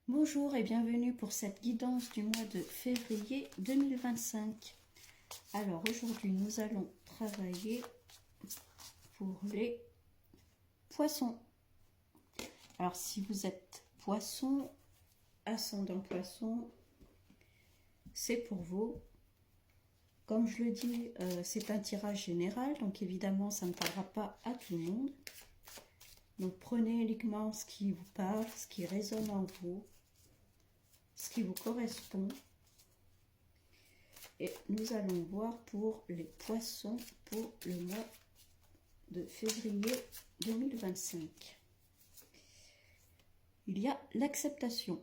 Bonjour et bienvenue pour cette guidance du mois de février 2025. Alors aujourd'hui nous allons travailler pour les poissons. Alors si vous êtes poisson, ascendant poisson, c'est pour vous. Comme je le dis, c'est un tirage général, donc évidemment ça ne parlera pas à tout le monde. Donc prenez uniquement ce qui vous parle, ce qui résonne en vous, ce qui vous correspond. Et nous allons voir pour les poissons pour le mois de février 2025. Il y a l'acceptation.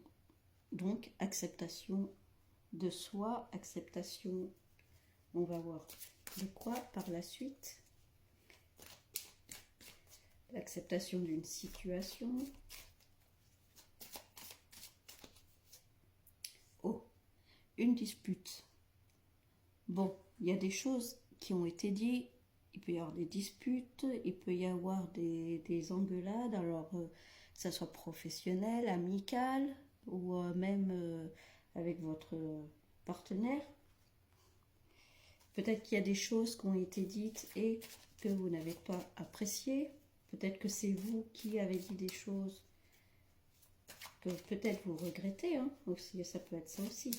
Donc acceptation de soi, acceptation, on va voir de quoi par la suite. L'acceptation d'une situation. Oh, une dispute. Bon, il y a des choses qui ont été dites, il peut y avoir des disputes, il peut y avoir des engueulades, alors que ça soit professionnel, amical, ou même avec votre partenaire. Peut-être qu'il y a des choses qui ont été dites et que vous n'avez pas appréciées. Peut-être que c'est vous qui avez dit des choses que peut-être vous regrettez, hein, aussi, ça peut être ça aussi.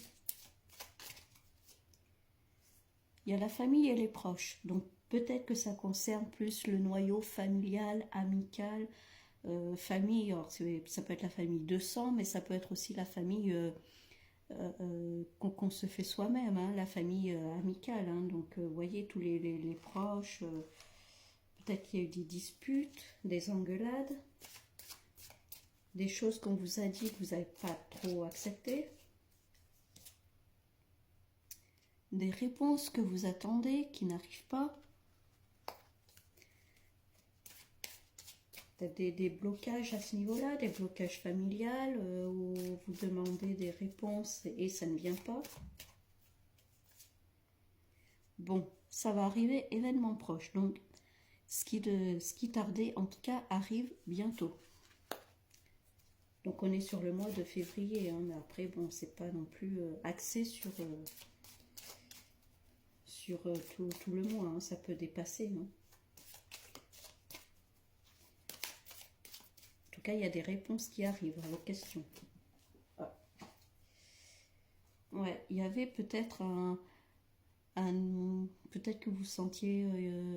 Il y a la famille et les proches, donc peut-être que ça concerne plus le noyau familial, amical, famille. Alors ça peut être la famille de sang, mais ça peut être aussi la famille qu'on se fait soi-même, hein, la famille amicale. Hein, donc vous voyez, tous les proches, peut-être qu'il y a eu des disputes, des engueulades, des choses qu'on vous a dit que vous n'avez pas trop acceptées. Des réponses que vous attendez qui n'arrivent pas. Peut-être des blocages à ce niveau-là, des blocages familiales où vous demandez des réponses et ça ne vient pas. Bon, ça va arriver événement proche. Donc, ce qui tardait, en tout cas, arrive bientôt. Donc, on est sur le mois de février. Hein, mais après, bon, c'est pas non plus axé sur tout le mois, hein, ça peut dépasser. Hein. En tout cas, il y a des réponses qui arrivent à vos questions. Ah. Ouais, il y avait peut-être peut-être que vous vous sentiez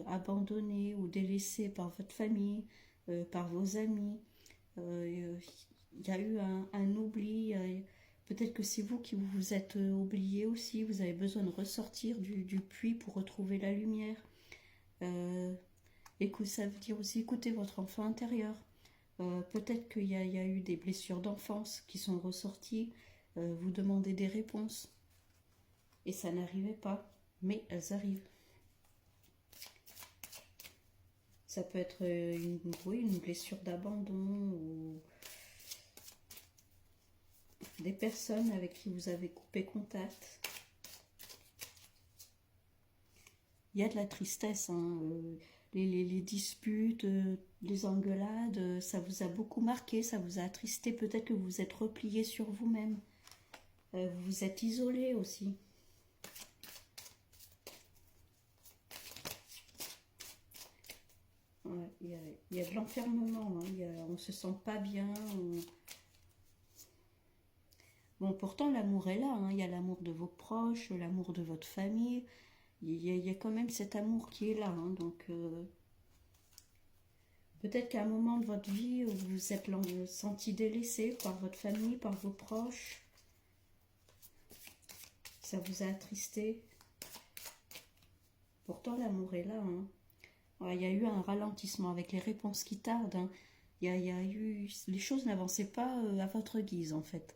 abandonné ou délaissé par votre famille, par vos amis. Il y a eu un oubli. Peut-être que c'est vous qui vous êtes oublié aussi, vous avez besoin de ressortir du puits pour retrouver la lumière. Ça veut dire aussi écouter votre enfant intérieur. Peut-être qu'il y a eu des blessures d'enfance qui sont ressorties, vous demandez des réponses et ça n'arrivait pas, mais elles arrivent. Ça peut être une blessure d'abandon ou des personnes avec qui vous avez coupé contact. Il y a de la tristesse, hein, les disputes, les engueulades, ça vous a beaucoup marqué, ça vous a attristé. Peut-être que vous vous êtes replié sur vous-même. Vous vous êtes isolé aussi. Ouais, il y a de l'enfermement, hein, on ne se sent pas bien. Bon, pourtant l'amour est là, hein, il y a l'amour de vos proches, l'amour de votre famille. Il y a quand même cet amour qui est là, hein, donc peut-être qu'à un moment de votre vie où vous vous êtes senti délaissé par votre famille, par vos proches, ça vous a attristé. Pourtant l'amour est là. Hein. Ouais, il y a eu un ralentissement avec les réponses qui tardent. Hein. Il y a eu, les choses n'avançaient pas à votre guise en fait.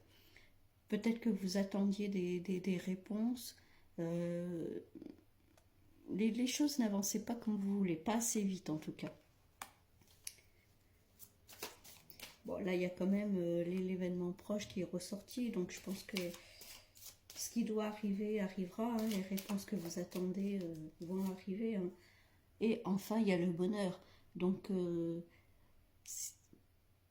Peut-être que vous attendiez des réponses. Les choses n'avançaient pas comme vous voulez, pas assez vite en tout cas. Bon, là, il y a quand même l'événement proche qui est ressorti, donc je pense que ce qui doit arriver arrivera, hein, les réponses que vous attendez vont arriver. Hein. Et enfin, il y a le bonheur. Donc,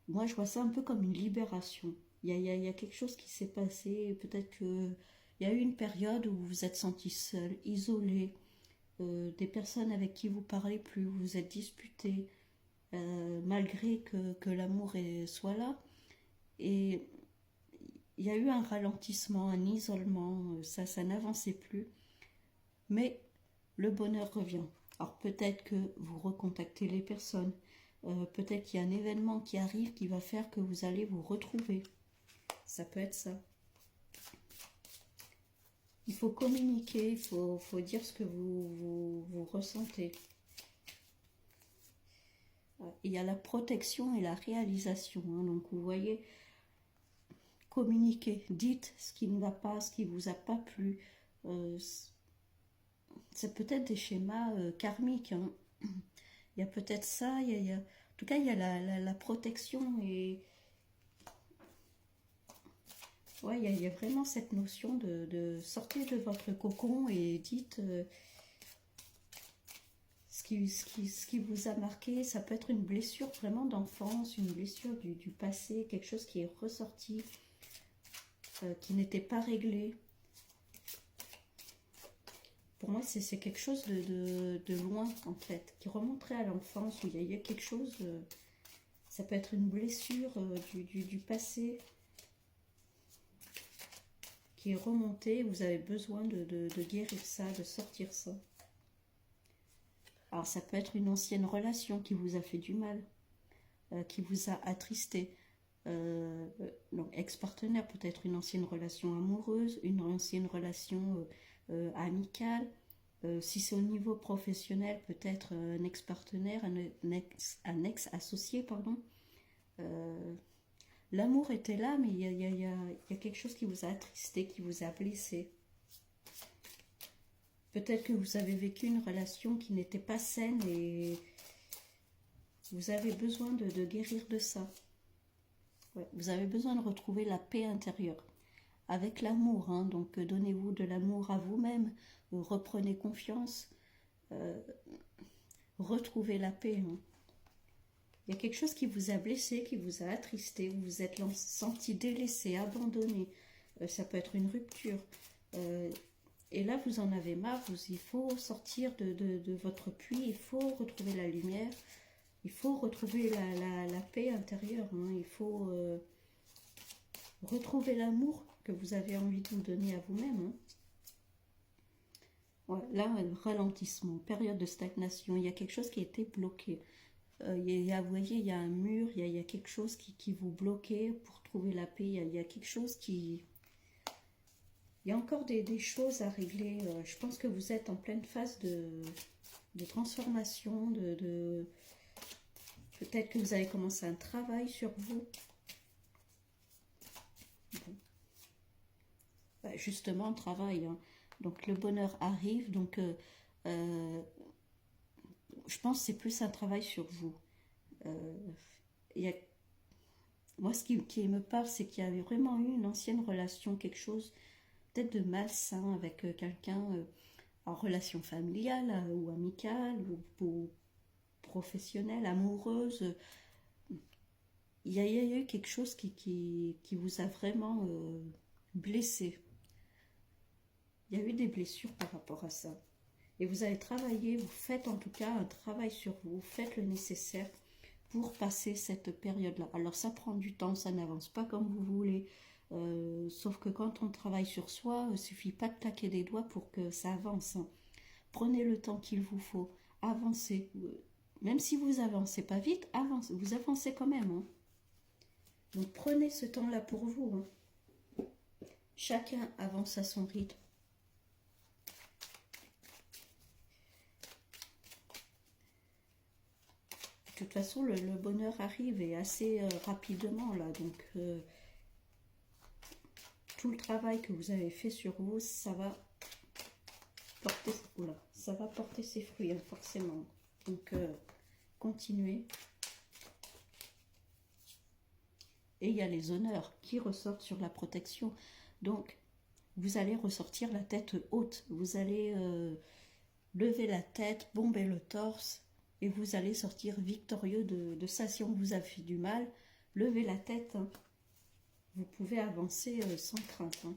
moi, je vois ça un peu comme une libération. Il y a quelque chose qui s'est passé. Peut-être qu'il y a eu une période où vous vous êtes senti seul, isolé, des personnes avec qui vous parlez plus, vous vous êtes disputé, malgré que l'amour soit là. Et il y a eu un ralentissement, un isolement, ça n'avançait plus. Mais le bonheur revient. Alors peut-être que vous recontactez les personnes, peut-être qu'il y a un événement qui arrive qui va faire que vous allez vous retrouver. Ça peut être ça. Il faut communiquer, faut dire ce que vous ressentez. Il y a la protection et la réalisation. Hein, donc vous voyez, communiquez, dites ce qui ne va pas, ce qui ne vous a pas plu. C'est peut-être des schémas karmiques. Hein. Il y a peut-être ça, en tout cas il y a la protection et ouais, il y a vraiment cette notion de sortir de votre cocon et dites ce qui vous a marqué. Ça peut être une blessure vraiment d'enfance, une blessure du passé, quelque chose qui est ressorti, qui n'était pas réglé. Pour moi, c'est quelque chose de loin, en fait, qui remonterait à l'enfance, où il y a quelque chose, ça peut être une blessure du passé, qui est remontée, vous avez besoin de guérir ça, de sortir ça. Alors, ça peut être une ancienne relation qui vous a fait du mal, qui vous a attristé. Donc, ex-partenaire, peut-être une ancienne relation amoureuse, une ancienne relation amicale. Si c'est au niveau professionnel, peut-être un ex-partenaire, un ex-associé, pardon. L'amour était là, mais il y a quelque chose qui vous a attristé, qui vous a blessé. Peut-être que vous avez vécu une relation qui n'était pas saine et vous avez besoin de guérir de ça. Ouais, vous avez besoin de retrouver la paix intérieure. Avec l'amour, hein, donc donnez-vous de l'amour à vous-même, reprenez confiance, retrouvez la paix. Hein. Il y a quelque chose qui vous a blessé, qui vous a attristé, vous vous êtes senti délaissé, abandonné. Ça peut être une rupture. Et là, vous en avez marre, il faut sortir de votre puits, il faut retrouver la lumière, il faut retrouver la paix intérieure, hein, il faut retrouver l'amour que vous avez envie de vous donner à vous-même. Hein. Ouais, là, un ralentissement, période de stagnation, il y a quelque chose qui a été bloqué. Vous voyez, il y a un mur, il y a quelque chose qui vous bloquait pour trouver la paix, il y a quelque chose qui... Il y a encore des choses à régler. Je pense que vous êtes en pleine phase de transformation, peut-être que vous avez commencé un travail sur vous. Bon. Bah, justement, un travail. Hein. Donc le bonheur arrive. Donc je pense que c'est plus un travail sur vous. Moi, ce qui me parle, c'est qu'il y avait vraiment eu une ancienne relation, quelque chose peut-être de malsain avec quelqu'un en relation familiale ou amicale ou professionnelle, amoureuse. Il y a eu quelque chose qui vous a vraiment blessé. Il y a eu des blessures par rapport à ça. Et vous avez travaillé, vous faites en tout cas un travail sur vous, vous faites le nécessaire pour passer cette période-là. Alors ça prend du temps, ça n'avance pas comme vous voulez. Sauf que quand on travaille sur soi, il ne suffit pas de claquer des doigts pour que ça avance. Hein. Prenez le temps qu'il vous faut, avancez. Même si vous avancez pas vite, vous avancez quand même. Hein. Donc prenez ce temps-là pour vous. Hein. Chacun avance à son rythme. De toute façon, le bonheur arrive et assez rapidement là. Donc tout le travail que vous avez fait sur vous, ça va porter ses fruits, hein, forcément. Donc, continuez. Et il y a les honneurs qui ressortent sur la protection. Donc, vous allez ressortir la tête haute. Vous allez lever la tête, bomber le torse. Et vous allez sortir victorieux de ça. Si on vous a fait du mal, levez la tête. Hein. vous pouvez avancer sans crainte. Hein.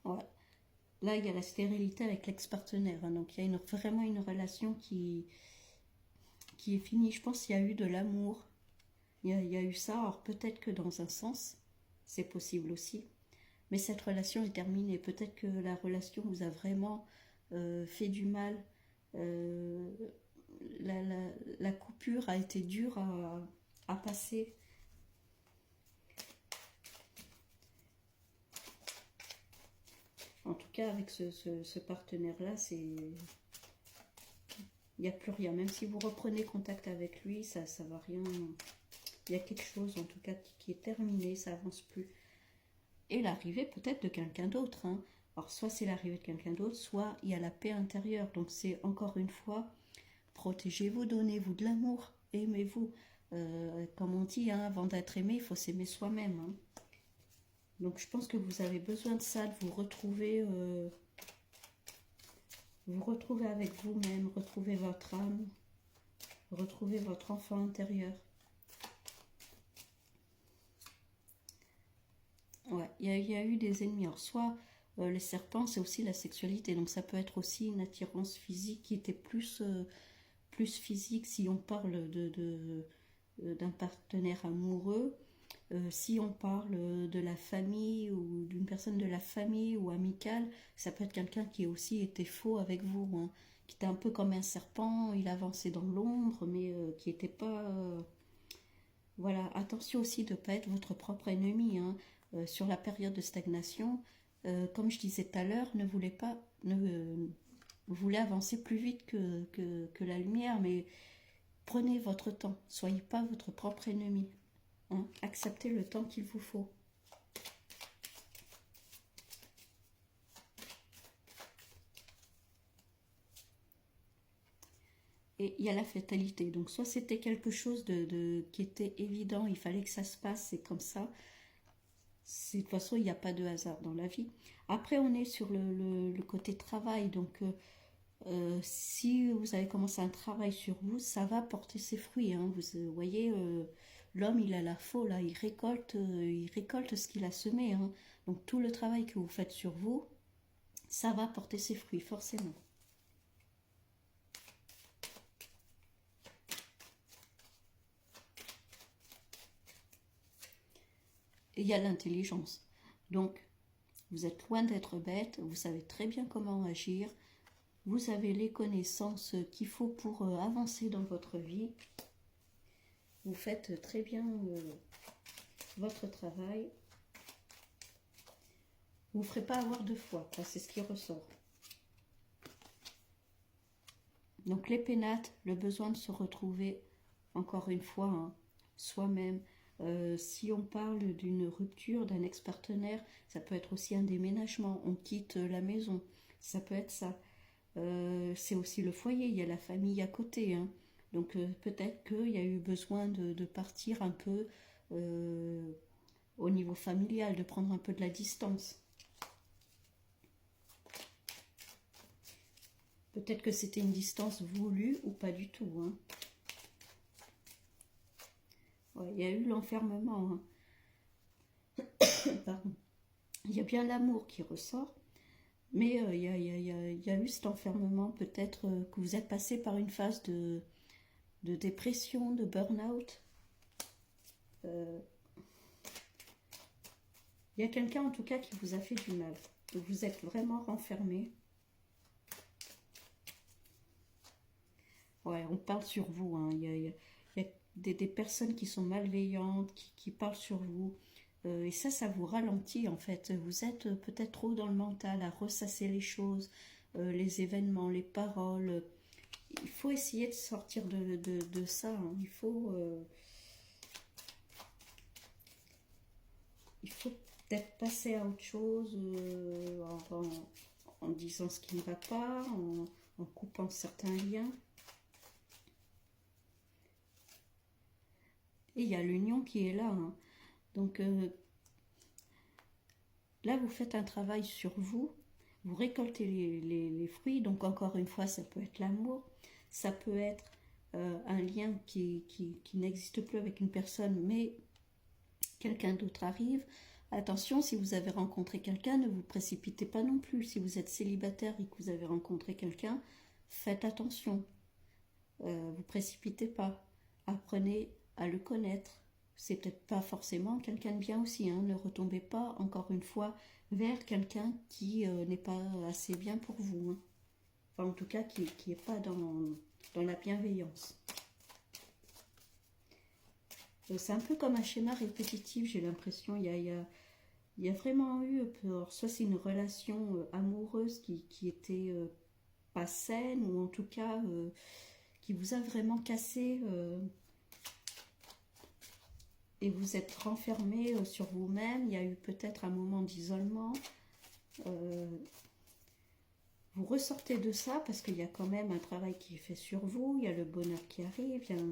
Voilà. Là, il y a la stérilité avec l'ex-partenaire. Hein, donc, il y a vraiment une relation qui est finie. Je pense qu'il y a eu de l'amour. Il y a eu ça. Alors, peut-être que dans un sens, c'est possible aussi. Mais cette relation est terminée. Peut-être que la relation vous a vraiment fait du mal. La coupure a été dure à passer. En tout cas, avec ce partenaire-là, il n'y a plus rien. Même si vous reprenez contact avec lui, ça ne va rien. Il y a quelque chose, en tout cas, qui est terminé, ça avance plus. Et l'arrivée peut-être de quelqu'un d'autre. Hein. Alors, soit c'est l'arrivée de quelqu'un d'autre, soit il y a la paix intérieure. Donc, c'est encore une fois, protégez-vous, donnez-vous de l'amour, aimez-vous. Comme on dit, hein, avant d'être aimé, il faut s'aimer soi-même. Hein. Donc, je pense que vous avez besoin de ça, de vous retrouver avec vous-même, retrouver votre âme, retrouver votre enfant intérieur. Ouais, il y a eu des ennemis. Alors, soit les serpents, c'est aussi la sexualité. Donc, ça peut être aussi une attirance physique qui était plus physique si on parle d'un partenaire amoureux. Si on parle de la famille ou d'une personne de la famille ou amicale, ça peut être quelqu'un qui aussi était faux avec vous, hein, qui était un peu comme un serpent, il avançait dans l'ombre, mais qui n'était pas... Voilà, attention aussi de ne pas être votre propre ennemi. Hein. Sur la période de stagnation, comme je disais tout à l'heure, vous voulez avancer plus vite que la lumière, mais prenez votre temps, soyez pas votre propre ennemi. Hein, acceptez le temps qu'il vous faut. Et il y a la fatalité. Donc, soit c'était quelque chose qui était évident, il fallait que ça se passe, c'est comme ça. De toute façon, il n'y a pas de hasard dans la vie. Après, on est sur le côté travail. Donc, si vous avez commencé un travail sur vous, ça va porter ses fruits. Hein. Vous voyez, l'homme, il a la faux, là, il récolte ce qu'il a semé. Hein. Donc, tout le travail que vous faites sur vous, ça va porter ses fruits, forcément. Et il y a l'intelligence. Donc, vous êtes loin d'être bête, vous savez très bien comment agir, vous avez les connaissances qu'il faut pour avancer dans votre vie. Vous faites très bien votre travail. Vous ne ferez pas avoir deux fois, c'est ce qui ressort. Donc les pénates, le besoin de se retrouver, encore une fois, hein, soi-même. Si on parle d'une rupture, d'un ex-partenaire, ça peut être aussi un déménagement, on quitte la maison, ça peut être ça. C'est aussi le foyer, il y a la famille à côté. Hein. Donc peut-être qu'il y a eu besoin de partir un peu au niveau familial, de prendre un peu de la distance. Peut-être que c'était une distance voulue ou pas du tout. Hein. Ouais, il y a eu l'enfermement. Hein. Pardon. Il y a bien l'amour qui ressort. Mais il y a eu cet enfermement, peut-être que vous êtes passé par une phase de dépression, de burn-out. Il y a quelqu'un en tout cas qui vous a fait du mal. Vous êtes vraiment renfermé. Ouais, on parle sur vous. Hein. Il y a des personnes qui sont malveillantes, qui parlent sur vous. Et ça vous ralentit en fait. Vous êtes peut-être trop dans le mental à ressasser les choses, les événements, les paroles. Il faut essayer de sortir de ça. Hein. Il faut peut-être passer à autre chose en disant ce qui ne va pas, en coupant certains liens. Et il y a l'union qui est là. Hein. Donc là, vous faites un travail sur vous, récoltez les fruits. Donc encore une fois, ça peut être l'amour, ça peut être un lien qui n'existe plus avec une personne, mais quelqu'un d'autre arrive. Attention, si vous avez rencontré quelqu'un, ne vous précipitez pas non plus. Si vous êtes célibataire et que vous avez rencontré quelqu'un, faites attention. Vous précipitez pas. Apprenez à le connaître. C'est peut-être pas forcément quelqu'un de bien aussi. Hein. Ne retombez pas, encore une fois, vers quelqu'un qui n'est pas assez bien pour vous. Hein. Enfin, en tout cas, qui n'est pas dans la bienveillance. C'est un peu comme un schéma répétitif, j'ai l'impression. Il y a vraiment eu, alors, soit c'est une relation amoureuse qui était pas saine, ou en tout cas qui vous a vraiment cassé et vous êtes renfermé sur vous-même. Il y a eu peut-être un moment d'isolement. Vous ressortez de ça parce qu'il y a quand même un travail qui est fait sur vous, il y a le bonheur qui arrive, il y a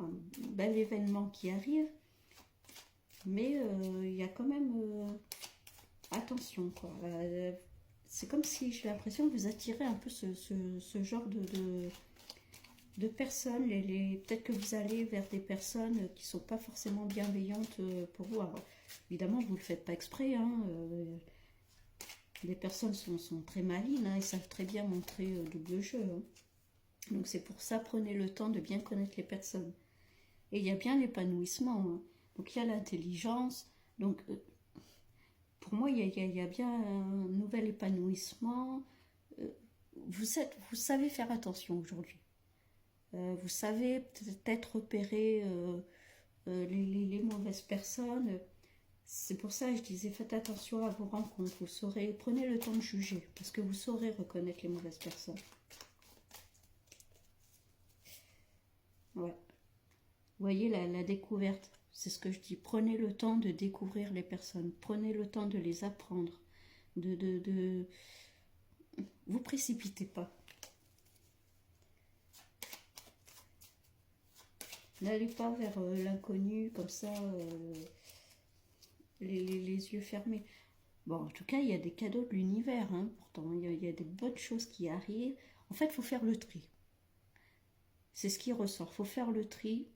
un bel événement qui arrive, mais il y a quand même attention, quoi. C'est comme si j'ai l'impression que vous attirez un peu ce genre de personnes. Peut-être que vous allez vers des personnes qui ne sont pas forcément bienveillantes pour vous. Alors, évidemment, vous ne le faites pas exprès, hein, les personnes sont très malines, hein, ils savent très bien montrer double jeu. Hein. Donc c'est pour ça, prenez le temps de bien connaître les personnes. Et il y a bien l'épanouissement. Hein. Donc il y a l'intelligence. Donc pour moi, il y a bien un nouvel épanouissement. Vous savez faire attention aujourd'hui. Vous savez peut-être repérer les mauvaises personnes. C'est pour ça que je disais, faites attention à vos rencontres. Vous saurez, prenez le temps de juger, parce que vous saurez reconnaître les mauvaises personnes. Ouais. Vous voyez la découverte, c'est ce que je dis. Prenez le temps de découvrir les personnes. Prenez le temps de les apprendre. Vous précipitez pas. N'allez pas vers l'inconnu comme ça. Les yeux fermés. Bon, en tout cas, il y a des cadeaux de l'univers, hein, pourtant. Il y a des bonnes choses qui arrivent. En fait, il faut faire le tri. C'est ce qui ressort. Il faut faire le tri.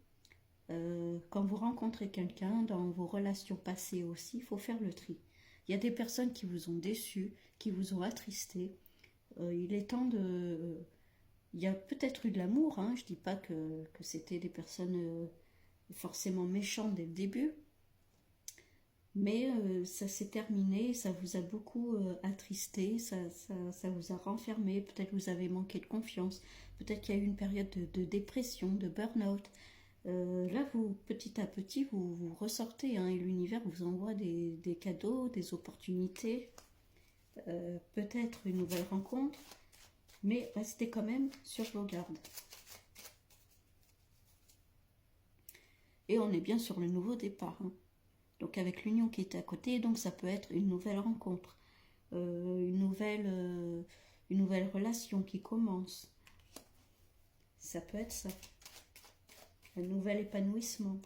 Quand vous rencontrez quelqu'un, dans vos relations passées aussi, il faut faire le tri. Il y a des personnes qui vous ont déçu, qui vous ont attristé. Il est temps de... il y a peut-être eu de l'amour, hein. Je ne dis pas que c'était des personnes forcément méchantes dès le début. Mais ça s'est terminé, ça vous a beaucoup attristé, ça vous a renfermé, peut-être vous avez manqué de confiance, peut-être qu'il y a eu une période de dépression, de burn-out. Là, vous, petit à petit, vous ressortez, hein, et l'univers vous envoie des cadeaux, des opportunités, peut-être une nouvelle rencontre, mais restez quand même sur vos gardes. Et on est bien sur le nouveau départ, hein. Donc avec l'union qui est à côté, donc ça peut être une nouvelle rencontre, une nouvelle relation qui commence. Ça peut être ça. Un nouvel épanouissement.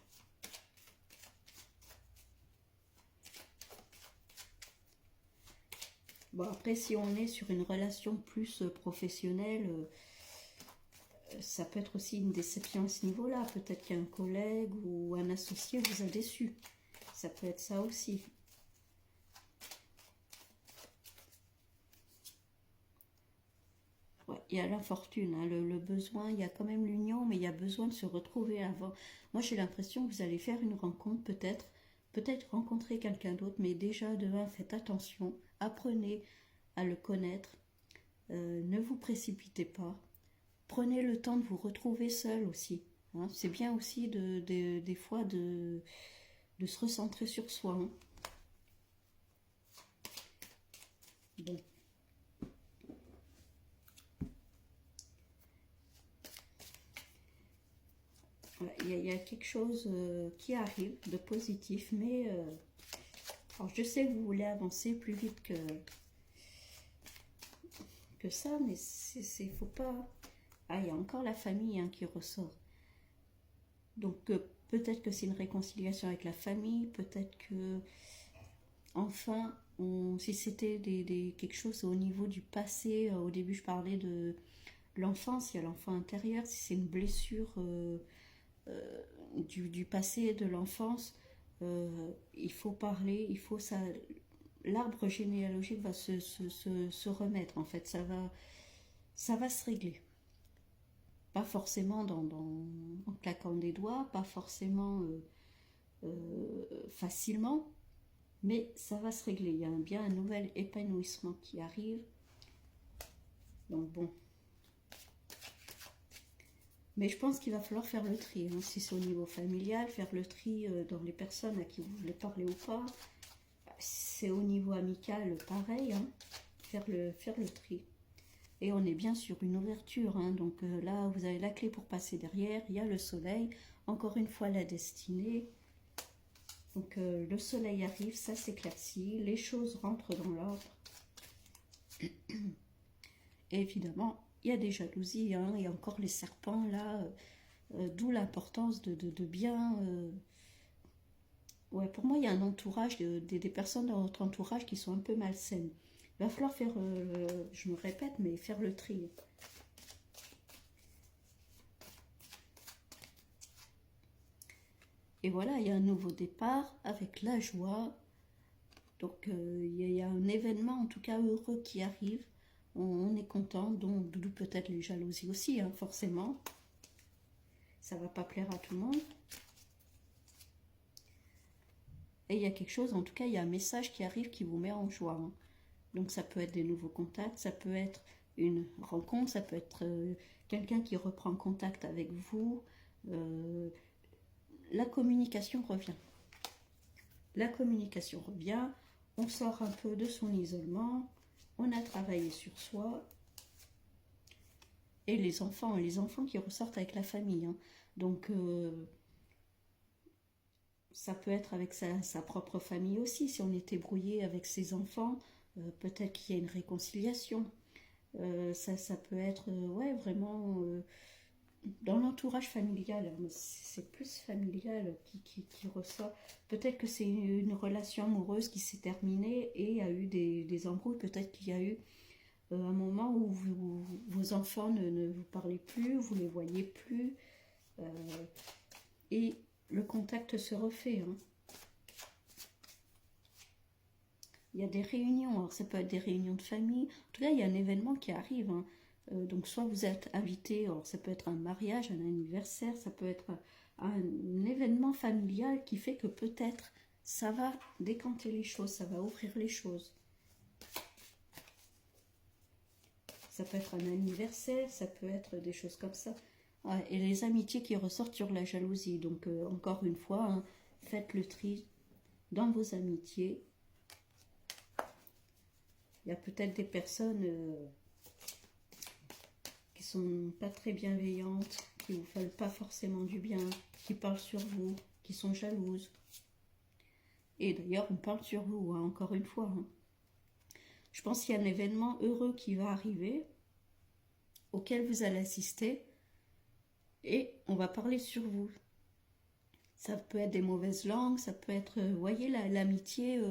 Bon, après, si on est sur une relation plus professionnelle, ça peut être aussi une déception à ce niveau-là. Peut-être qu'un collègue ou un associé vous a déçu. Ça peut être ça aussi. Ouais, il y a la fortune, hein, le besoin, il y a quand même l'union, mais il y a besoin de se retrouver avant. Moi, j'ai l'impression que vous allez faire une rencontre, peut-être rencontrer quelqu'un d'autre, mais déjà, de un, faites attention, apprenez à le connaître, ne vous précipitez pas, prenez le temps de vous retrouver seul aussi. Hein. C'est bien aussi des fois de se recentrer sur soi. Hein. Bon. Il y a quelque chose qui arrive de positif, mais alors je sais que vous voulez avancer plus vite que ça, mais faut pas... Ah, il y a encore la famille, hein, qui ressort. Donc peut-être que c'est une réconciliation avec la famille, peut-être que enfin, si c'était quelque chose au niveau du passé, au début je parlais l'enfance, il y a l'enfant intérieur, si c'est une blessure du passé, de l'enfance, il faut parler, il faut ça. L'arbre généalogique va se remettre, en fait, ça va se régler. Pas forcément en claquant des doigts, pas forcément facilement, mais ça va se régler. Il y a bien un nouvel épanouissement qui arrive. Donc bon. Mais je pense qu'il va falloir faire le tri, hein, si c'est au niveau familial, faire le tri dans les personnes à qui vous voulez parler ou pas. C'est au niveau amical, pareil, hein, faire le tri. Et on est bien sur une ouverture, hein, donc là, vous avez la clé pour passer derrière, il y a le soleil, encore une fois la destinée. Donc le soleil arrive, ça s'éclaircit, les choses rentrent dans l'ordre. Et évidemment, il y a des jalousies, hein, il y a encore les serpents là, d'où l'importance de bien... Ouais, pour moi, il y a un entourage, des personnes dans votre entourage qui sont un peu malsaines. Il va falloir faire, je me répète, mais faire le tri. Et voilà, il y a un nouveau départ avec la joie. Donc, il y a un événement, en tout cas heureux, qui arrive. On est content, d'où peut-être les jalousies aussi, hein, forcément. Ça ne va pas plaire à tout le monde. Et il y a quelque chose, en tout cas, il y a un message qui arrive qui vous met en joie. Hein. Donc ça peut être des nouveaux contacts, ça peut être une rencontre, ça peut être quelqu'un qui reprend contact avec vous. La communication revient. La communication revient, on sort un peu de son isolement, on a travaillé sur soi. Et les enfants qui ressortent avec la famille. Hein. Donc ça peut être avec sa propre famille aussi. Si on était brouillé avec ses enfants, peut-être qu'il y a une réconciliation. Ça peut être ouais, vraiment dans l'entourage familial. C'est plus familial qui ressort. Peut-être que c'est une relation amoureuse qui s'est terminée et il y a eu des embrouilles. Peut-être qu'il y a eu un moment où vos enfants ne vous parlez plus, vous ne les voyez plus. Et le contact se refait. Hein. Il y a des réunions, alors ça peut être des réunions de famille. En tout cas, il y a un événement qui arrive. Hein. Donc, soit vous êtes invité, alors ça peut être un mariage, un anniversaire, ça peut être un événement familial qui fait que peut-être ça va décanter les choses, ça va ouvrir les choses. Ça peut être un anniversaire, ça peut être des choses comme ça. Ouais, et les amitiés qui ressortent sur la jalousie. Donc, encore une fois, hein, faites le tri dans vos amitiés. Il y a peut-être des personnes qui sont pas très bienveillantes, qui vous veulent pas forcément du bien, qui parlent sur vous, qui sont jalouses. Et d'ailleurs, on parle sur vous, hein, encore une fois. Hein. Je pense qu'il y a un événement heureux qui va arriver, auquel vous allez assister, et on va parler sur vous. Ça peut être des mauvaises langues, ça peut être, vous voyez, l'amitié,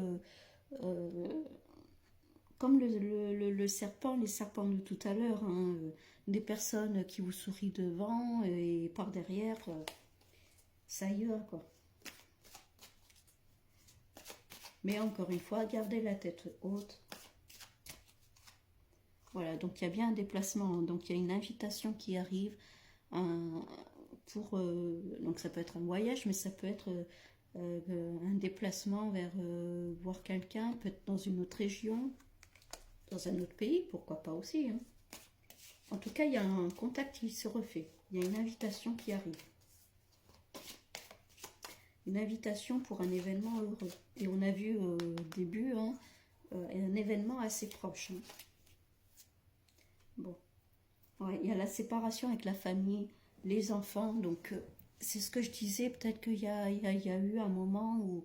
comme le serpent, les serpents de tout à l'heure, hein, des personnes qui vous sourient devant et par derrière, ça y va, quoi. Mais encore une fois, gardez la tête haute. Voilà, donc il y a bien un déplacement, donc il y a une invitation qui arrive, donc ça peut être un voyage, mais ça peut être un déplacement vers voir quelqu'un, peut-être dans une autre région, dans un autre pays, pourquoi pas aussi. Hein. En tout cas, il y a un contact qui se refait, il y a une invitation qui arrive. Une invitation pour un événement heureux. Et on a vu au début hein, un événement assez proche. Hein. Bon, ouais, il y a la séparation avec la famille, les enfants, donc c'est ce que je disais, peut-être qu'il y a eu un moment où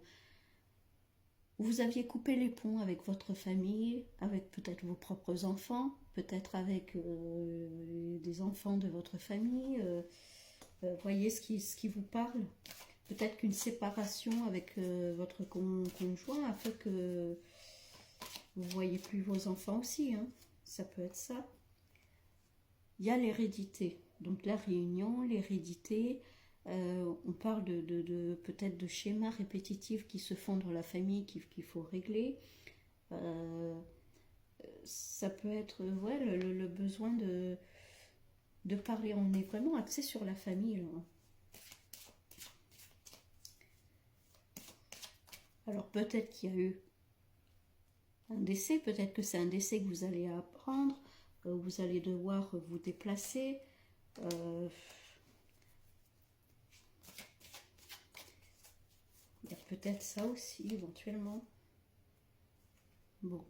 vous aviez coupé les ponts avec votre famille, avec peut-être vos propres enfants, peut-être avec des enfants de votre famille, voyez ce qui vous parle. Peut-être qu'une séparation avec votre conjoint a fait que vous ne voyez plus vos enfants aussi, hein. Ça peut être ça. il y a l'hérédité. Donc la réunion, l'hérédité, on parle peut-être de schémas répétitifs qui se font dans la famille qu'il faut régler. Ça peut être ouais, le besoin de parler. On est vraiment axé sur la famille là. Alors peut-être qu'il y a eu un décès, peut-être que c'est un décès que vous allez apprendre, vous allez devoir vous déplacer. Il y a peut-être ça aussi éventuellement. Bon,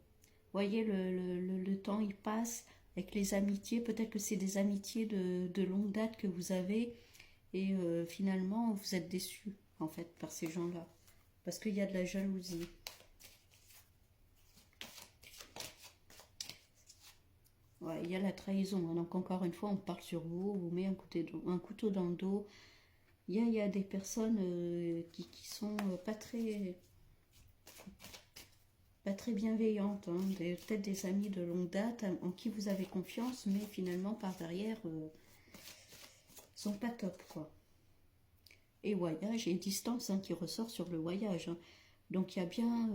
voyez le temps il passe avec les amitiés, peut-être que c'est des amitiés de longue date que vous avez et finalement vous êtes déçus en fait par ces gens-là parce qu'il y a de la jalousie. Ouais, il y a la trahison, hein. Donc encore une fois on parle sur vous, on vous met un couteau dans le dos. Il y a des personnes qui sont pas très bienveillantes, hein. Peut-être des amis de longue date en qui vous avez confiance, mais finalement par derrière sont pas top quoi. Et voyage et distance hein, qui ressort sur le voyage. Hein. Donc il y a bien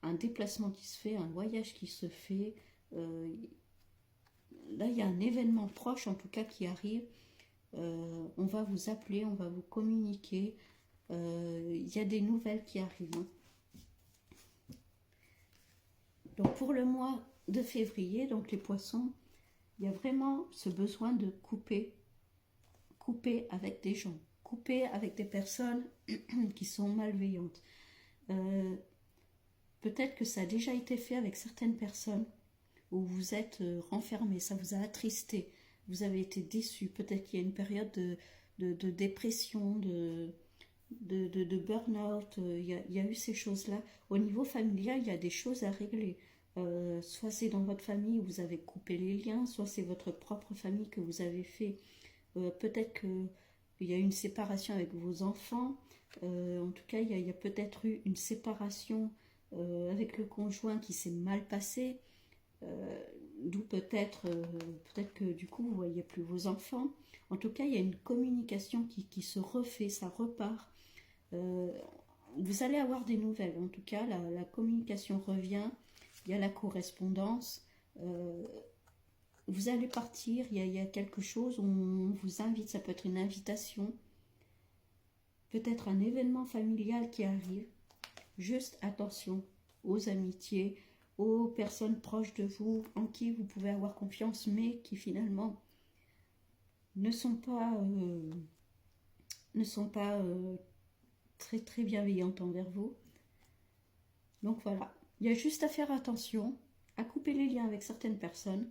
un déplacement qui se fait, un voyage qui se fait. Là il y a un événement proche en tout cas qui arrive. On va vous appeler, on va vous communiquer. Il y a des nouvelles qui arrivent. Hein. Donc pour le mois de février, donc les poissons, il y a vraiment ce besoin de couper avec des gens, couper avec des personnes qui sont malveillantes. Peut-être que ça a déjà été fait avec certaines personnes où vous êtes renfermé, ça vous a attristé, vous avez été déçu, peut-être qu'il y a une période de dépression, de burn-out, il y a eu ces choses-là. Au niveau familial, il y a des choses à régler. Soit c'est dans votre famille où vous avez coupé les liens, soit c'est votre propre famille que vous avez fait. Peut-être qu'il y a eu une séparation avec vos enfants. En tout cas, il y a peut-être eu une séparation avec le conjoint qui s'est mal passée. D'où peut-être que du coup vous ne voyez plus vos enfants. En tout cas, il y a une communication qui se refait, ça repart. Vous allez avoir des nouvelles. En tout cas, la communication revient. Il y a la correspondance. Vous allez partir. Il y a quelque chose. On vous invite. Ça peut être une invitation. Peut-être un événement familial qui arrive. Juste attention aux amitiés, aux personnes proches de vous, en qui vous pouvez avoir confiance, mais qui finalement ne sont pas très très bienveillantes envers vous. Donc voilà, il y a juste à faire attention, à couper les liens avec certaines personnes,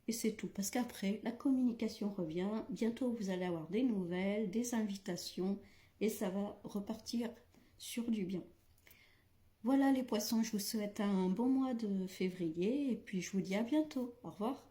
et c'est tout. Parce qu'après, la communication revient, bientôt vous allez avoir des nouvelles, des invitations, et ça va repartir sur du bien. Voilà les poissons, je vous souhaite un bon mois de février, et puis je vous dis à bientôt. Au revoir.